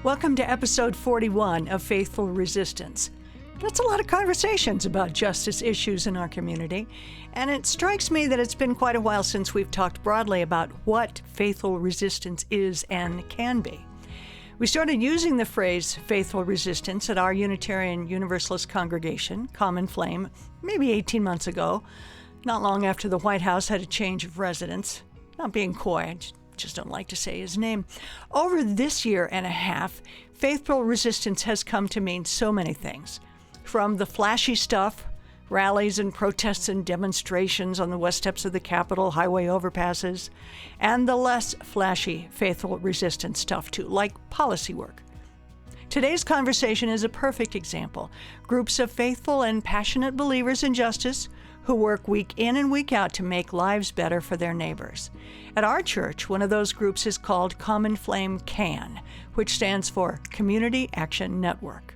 Welcome to episode 41 of Faithful Resistance. That's a lot of conversations about justice issues in our community, and it strikes me that it's been quite a while since we've talked broadly about what faithful resistance is and can be. We started using the phrase faithful resistance at our Unitarian Universalist congregation, Common Flame, maybe 18 months ago, not long after the White House had a change of residence. Not being coy, I just don't like to say his name. Over this year and a half, faithful resistance has come to mean so many things. From the flashy stuff, rallies and protests and demonstrations on the west steps of the Capitol, highway overpasses, and the less flashy faithful resistance stuff too, like policy work. Today's conversation is a perfect example. Groups of faithful and passionate believers in justice who work week in and week out to make lives better for their neighbors. At our church, one of those groups is called Common Flame CAN, which stands for Community Action Network.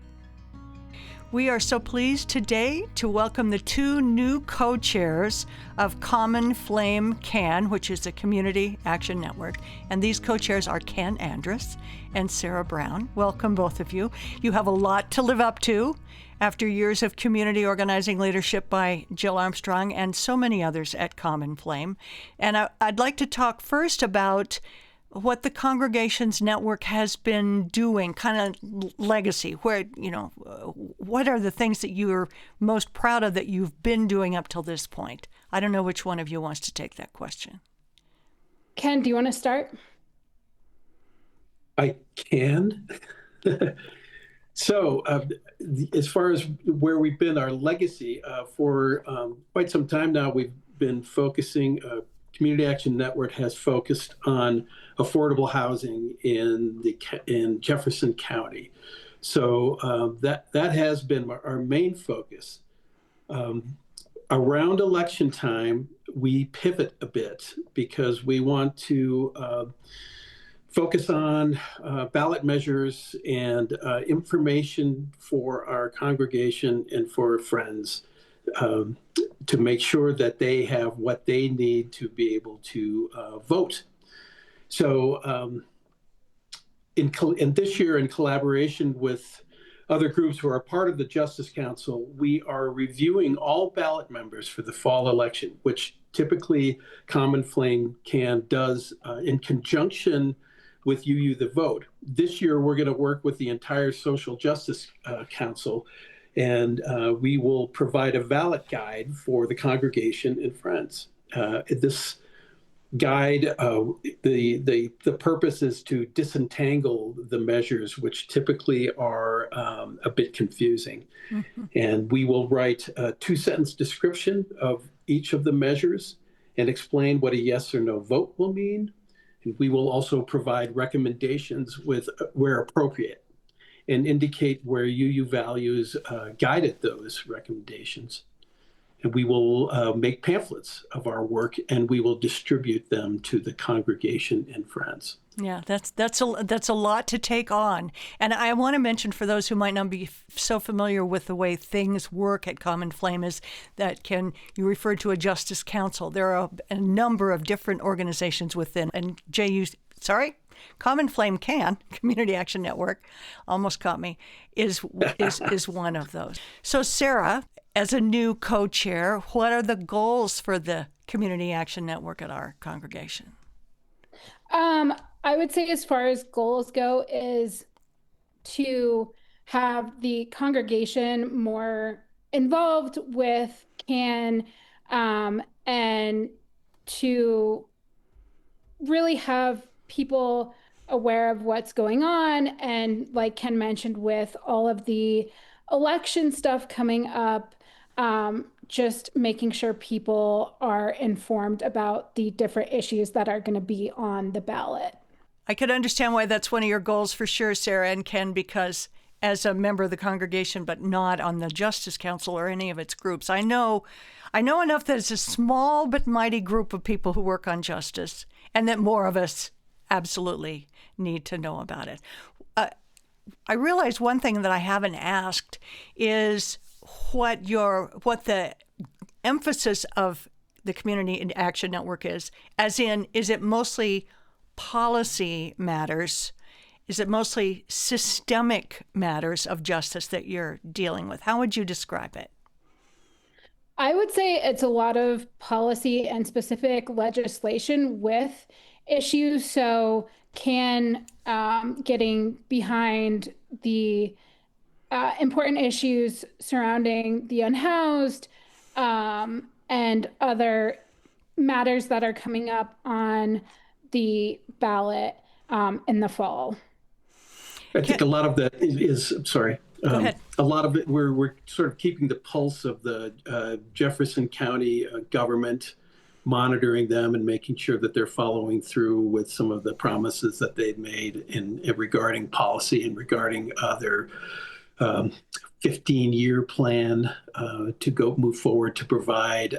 We are so pleased today to welcome the two new co-chairs of Common Flame CAN, which is the Community Action Network. And these co-chairs are Ken Andrus and Sarah Brown. Welcome, both of you. You have a lot to live up to after years of community organizing leadership by Jill Armstrong and so many others at Common Flame. And I'd like to talk first about what the Congregations Network has been doing, kind of legacy, where, what are the things that you're most proud of that you've been doing up till this point? I don't know which one of you wants to take that question. Ken, do you want to start? I can. So as far as where we've been, our legacy, for quite some time now, we've been focusing, Community Action Network has focused on affordable housing in Jefferson County. So that has been our main focus. Around election time, we pivot a bit because we want to focus on ballot measures and information for our congregation and for friends to make sure that they have what they need to be able to vote. So in this year, in collaboration with other groups who are part of the Justice Council, we are reviewing all ballot members for the fall election, which typically Common Flame CAN does in conjunction with UU the Vote. This year, we're going to work with the entire Social Justice Council, and we will provide a ballot guide for the congregation and friends. This guide, the purpose is to disentangle the measures, which typically are a bit confusing. Mm-hmm. And we will write a 2-sentence description of each of the measures and explain what a yes or no vote will mean. And we will also provide recommendations where appropriate and indicate where UU values guided those recommendations. And we will make pamphlets of our work, and we will distribute them to the congregation and friends. Yeah, that's a lot to take on. And I want to mention, for those who might not be so familiar with the way things work at Common Flame, is that you referred to a Justice Council. There are a number of different organizations within, and Common Flame CAN, Community Action Network, almost caught me, is one of those. So Sarah, as a new co-chair, what are the goals for the Community Action Network at our congregation? I would say, as far as goals go, is to have the congregation more involved with CAN, and to really have people aware of what's going on. And like Ken mentioned, with all of the election stuff coming up, just making sure people are informed about the different issues that are going to be on the ballot. I could understand why that's one of your goals for sure, Sarah and Ken, because as a member of the congregation, but not on the Justice Council or any of its groups, I know enough that it's a small but mighty group of people who work on justice, and that more of us absolutely need to know about it. I realize one thing that I haven't asked is what the emphasis of the Community Action Network is, as in, is it mostly policy matters is it mostly systemic matters of justice that you're dealing with? How would you describe it? I would say it's a lot of policy and specific legislation with issues. So, can getting behind the important issues surrounding the unhoused and other matters that are coming up on the ballot in the fall. I think a lot of that is sorry. Go ahead. A lot of it, we're sort of keeping the pulse of the Jefferson County government, monitoring them and making sure that they're following through with some of the promises that they've made in regarding policy and regarding their 15-year plan to go move forward to provide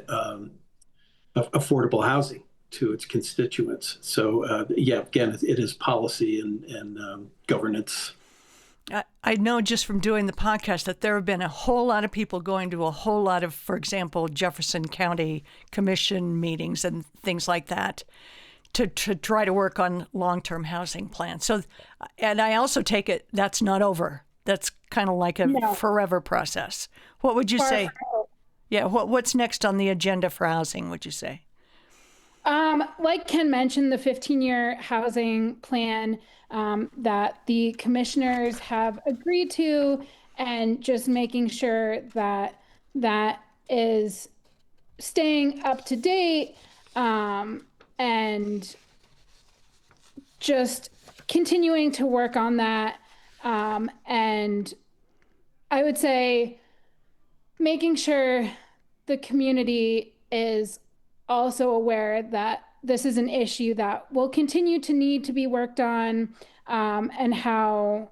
affordable housing to its constituents. So yeah, again, it is policy and governance. I know just from doing the podcast that there have been a whole lot of people going to a whole lot of, for example, Jefferson County Commission meetings and things like that to try to work on long-term housing plans. So, and I also take it that's not over. That's kind of like a forever process. What would you say? Yeah, what's next on the agenda for housing, would you say? Like Ken mentioned, the 15-year housing plan that the commissioners have agreed to, and just making sure that that is staying up to date, and just continuing to work on that. And I would say making sure the community is also aware that this is an issue that will continue to need to be worked on, and how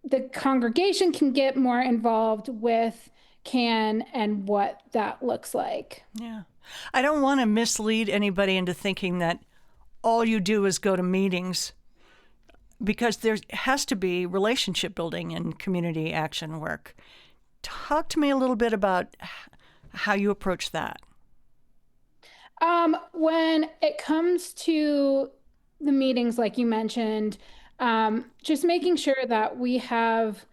the congregation can get more involved with CAN and what that looks like. Yeah. I don't want to mislead anybody into thinking that all you do is go to meetings, because there has to be relationship building and community action work. Talk to me a little bit about how you approach that. When it comes to the meetings, like you mentioned, just making sure that we have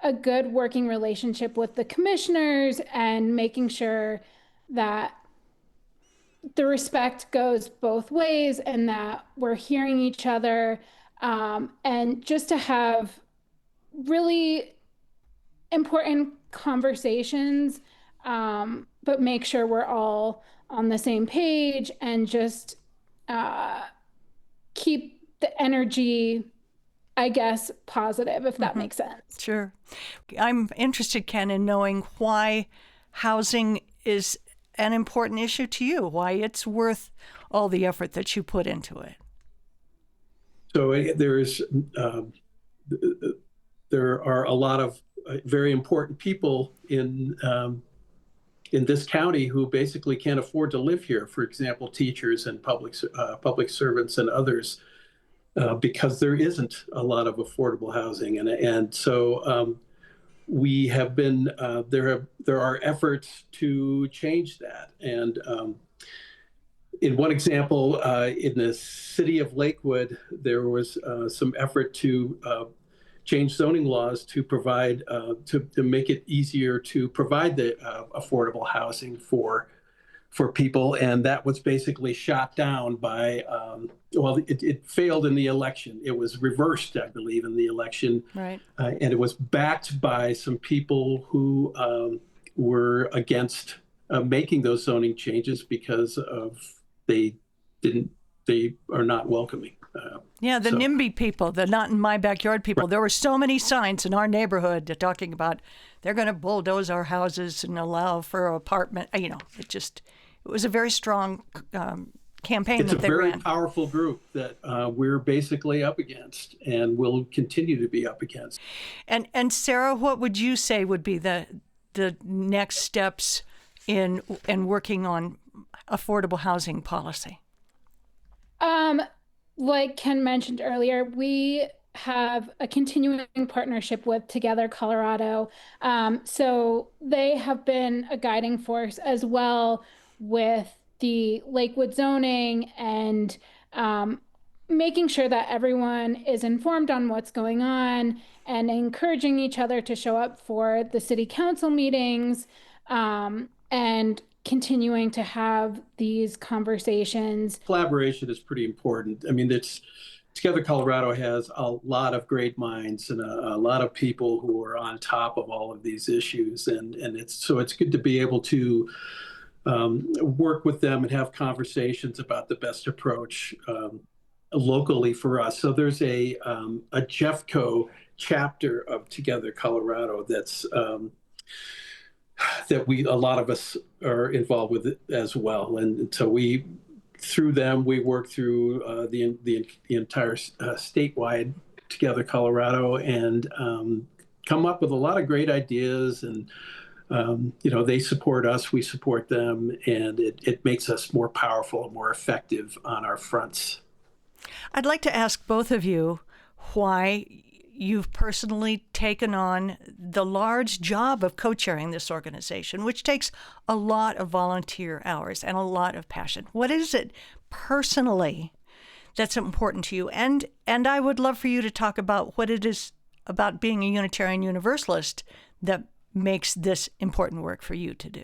a good working relationship with the commissioners, and making sure that the respect goes both ways and that we're hearing each other, and just to have really important conversations, but make sure we're all on the same page, and just keep the energy, I guess, positive, if that makes sense. Sure. I'm interested, Ken, in knowing why housing is an important issue to you, why it's worth all the effort that you put into it. So there are a lot of very important people in this county who basically can't afford to live here. For example, teachers and public servants and others, because there isn't a lot of affordable housing, and so we have been there are efforts to change that. And in one example, in the city of Lakewood, there was some effort to change zoning laws to provide to make it easier to provide the affordable housing for people, and that was basically shot down by it failed in the election. It was reversed, I believe, in the election, right? And it was backed by some people who were against making those zoning changes because of they are not welcoming. Yeah, the NIMBY people, the not in my backyard people. Right. There were so many signs in our neighborhood talking about they're going to bulldoze our houses and allow for apartment. You know, it was a very strong campaign that they ran. It's a very powerful group that we're basically up against and will continue to be up against. And Sarah, what would you say would be the next steps in working on affordable housing policy? Like Ken mentioned earlier, we have a continuing partnership with Together Colorado. So they have been a guiding force as well with the Lakewood zoning, and making sure that everyone is informed on what's going on and encouraging each other to show up for the city council meetings, and continuing to have these conversations. Collaboration is pretty important. I mean, Together Colorado has a lot of great minds and a lot of people who are on top of all of these issues, and it's good to be able to work with them and have conversations about the best approach locally for us. So there's a Jeffco chapter of Together Colorado that a lot of us are involved with as well, and so through them we work through the entire statewide Together Colorado, and come up with a lot of great ideas, and they support us, we support them, and it makes us more powerful and more effective on our fronts. I'd like to ask both of you why you've personally taken on the large job of co-chairing this organization, which takes a lot of volunteer hours and a lot of passion. What is it personally that's important to you? And I would love for you to talk about what it is about being a Unitarian Universalist that makes this important work for you to do.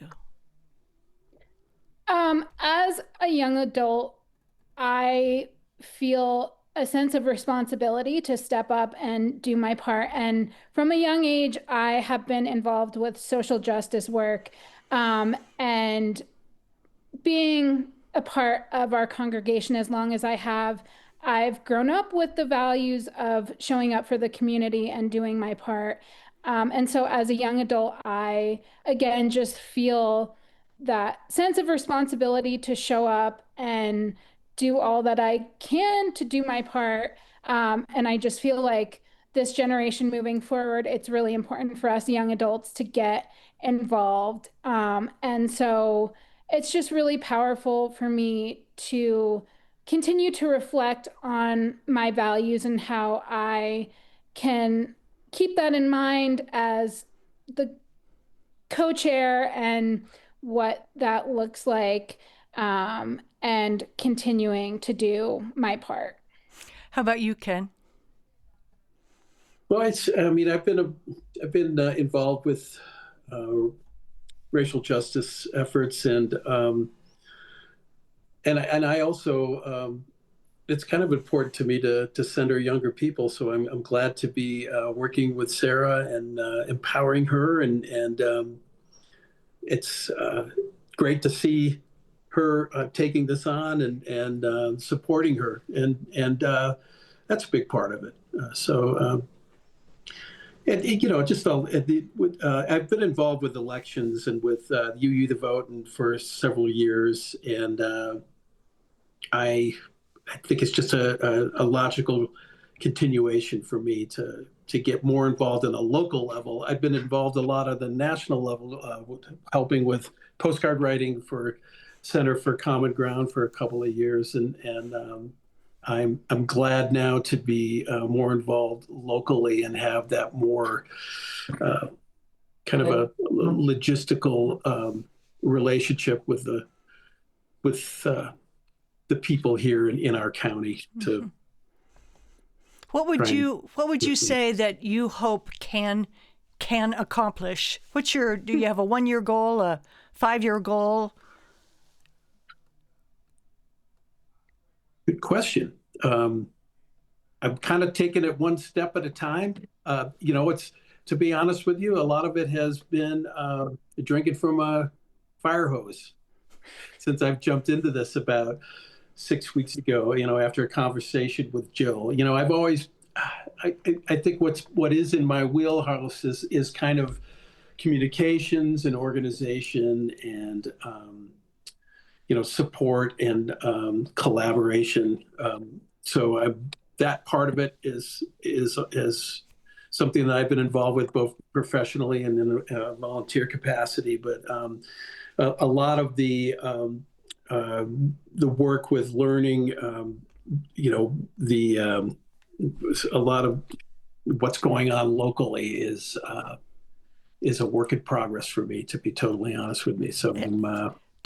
As a young adult, I feel a sense of responsibility to step up and do my part. And from a young age, I have been involved with social justice work, and being a part of our congregation as long as I have, I've grown up with the values of showing up for the community and doing my part. And so as a young adult, I, again, just feel that sense of responsibility to show up and do all that I can to do my part. And I just feel like this generation moving forward, it's really important for us young adults to get involved. And so it's just really powerful for me to continue to reflect on my values and how I can keep that in mind as the co-chair and what that looks like, and continuing to do my part. How about you, Ken? Well, I've been involved with racial justice efforts, and I also it's kind of important to me to center younger people. So I'm glad to be working with Sarah and empowering her, and it's great to see her taking this on and supporting her, and that's a big part of it. I've been involved with elections and with UU the Vote and for several years, and I think it's just a logical continuation for me to get more involved in a local level. I've been involved a lot at the national level, helping with postcard writing for Center for Common Ground for a couple of years, and I'm glad now to be more involved locally and have that more kind of a logistical relationship with the people here in our county. To what would you say that you hope can accomplish? Do you have a 1-year goal, a 5-year goal? Good question. I'm kind of taking it one step at a time. It's, to be honest with you, a lot of it has been drinking from a fire hose since I've jumped into this about 6 weeks ago, after a conversation with Jill. I've always, I think what is in my wheelhouse is kind of communications and organization and, support and collaboration. So that part of it is something that I've been involved with both professionally and in a volunteer capacity. But a lot of the work with learning, a lot of what's going on locally is a work in progress for me, to be totally honest with me. So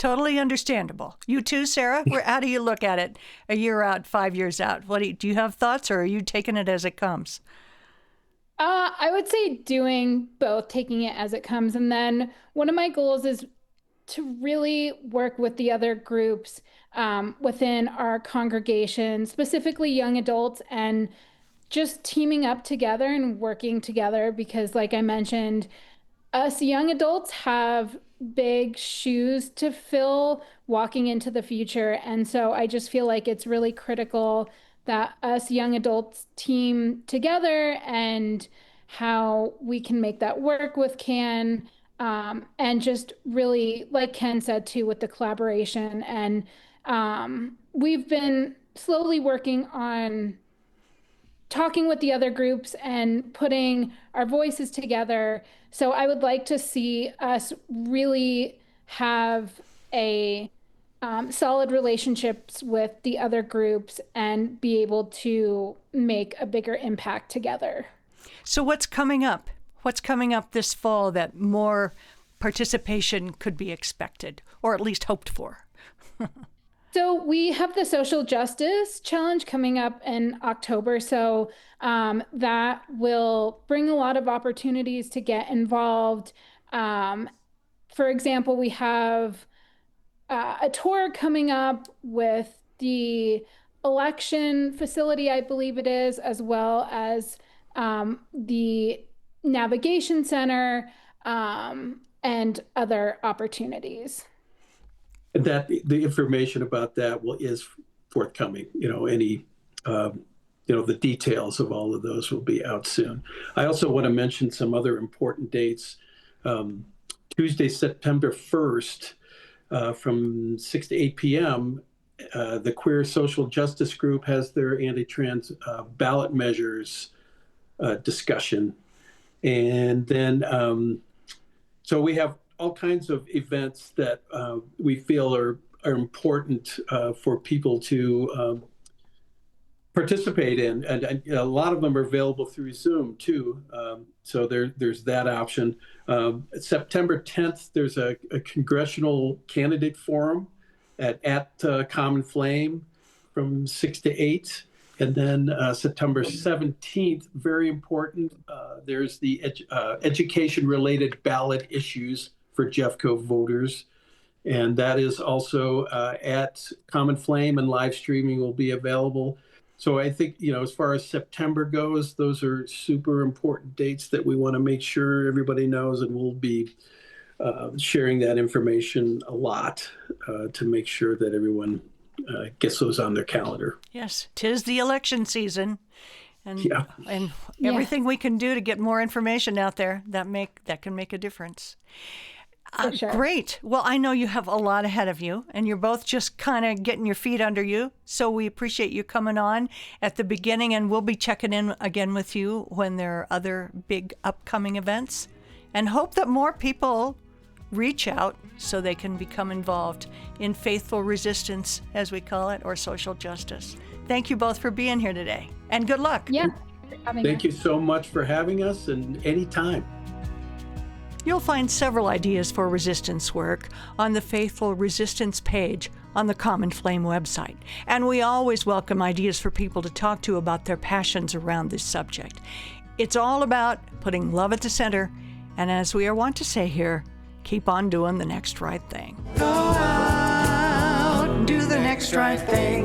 Totally understandable. You too, Sarah? How do you look at it a year out, 5 years out? Do you have thoughts, or are you taking it as it comes? I would say doing both, taking it as it comes. And then one of my goals is to really work with the other groups within our congregation, specifically young adults, and just teaming up together and working together because, like I mentioned, us young adults have big shoes to fill walking into the future. And so I just feel like it's really critical that us young adults team together and how we can make that work with CAN. And just really, like Ken said too, with the collaboration. And we've been slowly working on talking with the other groups and putting our voices together. So I would like to see us really have a solid relationships with the other groups and be able to make a bigger impact together. So what's coming up? What's coming up this fall that more participation could be expected, or at least hoped for? So we have the Social Justice Challenge coming up in October. So that will bring a lot of opportunities to get involved. For example, we have a tour coming up with the election facility, I believe it is, as well as the navigation center and other opportunities. That the information about that is forthcoming. The details of all of those will be out soon. I also want to mention some other important dates. Tuesday, September 1st, from 6 to 8 p.m., the Queer Social Justice Group has their anti-trans ballot measures discussion. And then, so we have all kinds of events that we feel are important for people to participate in, and a lot of them are available through Zoom too. So there's that option. September 10th, there's a congressional candidate forum at Common Flame from 6 to 8. And then September 17th, very important, there's the education-related ballot issues for Jeffco voters. And that is also at Common Flame, and live streaming will be available. So I think, as far as September goes, those are super important dates that we want to make sure everybody knows, and we'll be sharing that information a lot to make sure that everyone gets those on their calendar. Yes, 'tis the election season. And everything we can do to get more information out there that can make a difference. Sure. Great. Well, I know you have a lot ahead of you, and you're both just kind of getting your feet under you. So we appreciate you coming on at the beginning, and we'll be checking in again with you when there are other big upcoming events, and hope that more people reach out so they can become involved in faithful resistance, as we call it, or social justice. Thank you both for being here today, and good luck. Yeah. Thank you so much for having us, and anytime. You'll find several ideas for resistance work on the Faithful Resistance page on the Common Flame website. And we always welcome ideas for people to talk to about their passions around this subject. It's all about putting love at the center, and as we are wont to say here, keep on doing the next right thing. Go out, do the next right thing.